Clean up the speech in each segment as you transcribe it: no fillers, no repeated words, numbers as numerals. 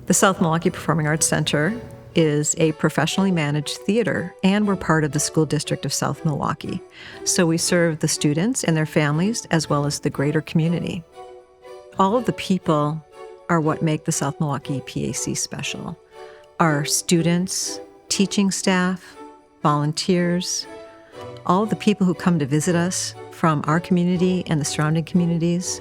The South Milwaukee Performing Arts Center is a professionally managed theater, and we're part of the school district of South Milwaukee. So we serve the students and their families as well as the greater community. All of the people are what make the South Milwaukee PAC special. Our students, teaching staff, volunteers, all of the people who come to visit us from our community and the surrounding communities,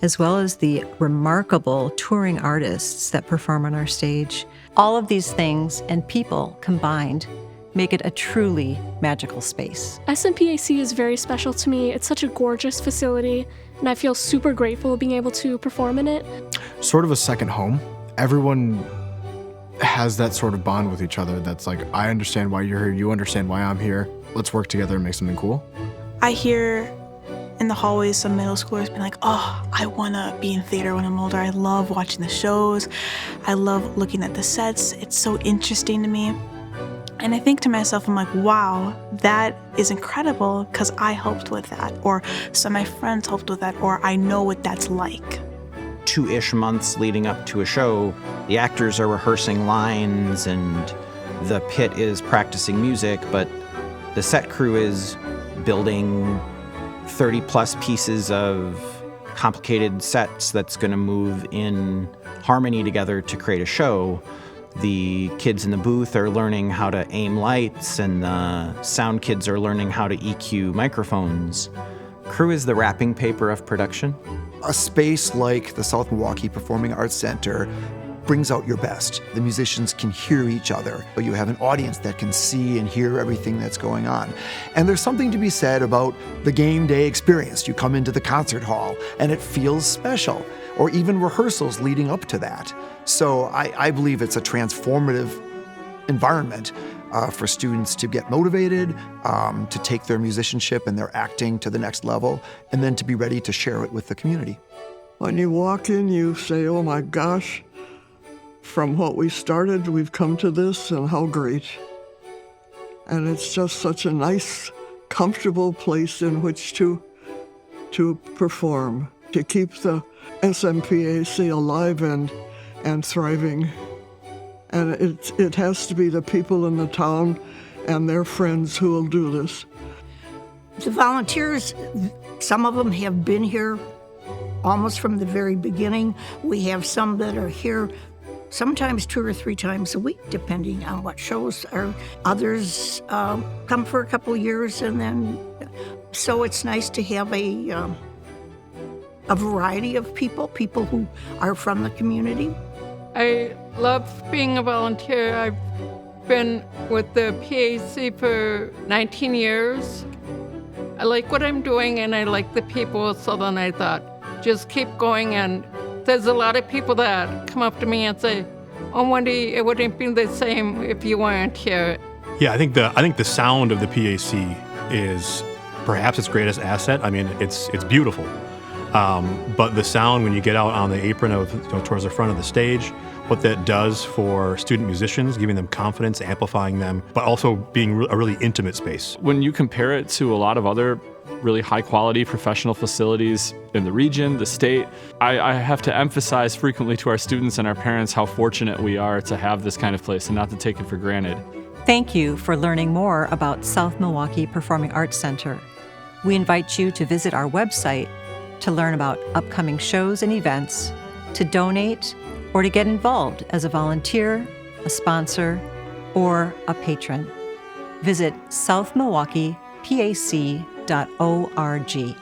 as well as the remarkable touring artists that perform on our stage. All of these things and people combined make it a truly magical space. SMPAC is very special to me. It's such a gorgeous facility, and I feel super grateful being able to perform in it. Sort of a second home. Everyone has that sort of bond with each other that's like, I understand why you're here, you understand why I'm here. Let's work together and make something cool. I hear in the hallways some middle schoolers being like, oh, I want to be in theater when I'm older. I love watching the shows. I love looking at the sets. It's so interesting to me. And I think to myself, I'm like, wow, that is incredible because I helped with that, or some of my friends helped with that, or I know what that's like. 2-ish months leading up to a show, the actors are rehearsing lines and the pit is practicing music, but the set crew is building 30 plus pieces of complicated sets that's going to move in harmony together to create a show. The kids in the booth are learning how to aim lights, and the sound kids are learning how to EQ microphones. Crew is the wrapping paper of production. A space like the South Milwaukee Performing Arts Center brings out your best. The musicians can hear each other. You have an audience that can see and hear everything that's going on. And there's something to be said about the game day experience. You come into the concert hall and it feels special, or even rehearsals leading up to that. So I believe it's a transformative environment for students to get motivated, to take their musicianship and their acting to the next level, and then to be ready to share it with the community. When you walk in, you say, oh my gosh, from what we started, we've come to this, and how great. And it's just such a nice, comfortable place in which to perform, to keep the SMPAC alive and thriving. And it has to be the people in the town and their friends who will do this. The volunteers, some of them have been here almost from the very beginning. We have some that are here sometimes 2 or 3 times a week, depending on what shows are. Others come for a couple years, and then, so it's nice to have a variety of people who are from the community. I love being a volunteer. I've been with the PAC for 19 years. I like what I'm doing, and I like the people, so then I thought, just keep going. And there's a lot of people that come up to me and say, oh, Wendy, it wouldn't be the same if you weren't here. Yeah, I think the sound of the PAC is perhaps its greatest asset. I mean, it's beautiful. But the sound when you get out on the apron towards the front of the stage, what that does for student musicians, giving them confidence, amplifying them, but also being a really intimate space. When you compare it to a lot of other really high-quality professional facilities in the region, the state, I have to emphasize frequently to our students and our parents how fortunate we are to have this kind of place and not to take it for granted. Thank you for learning more about South Milwaukee Performing Arts Center. We invite you to visit our website to learn about upcoming shows and events, to donate, or to get involved as a volunteer, a sponsor, or a patron. Visit southmilwaukeepac.org.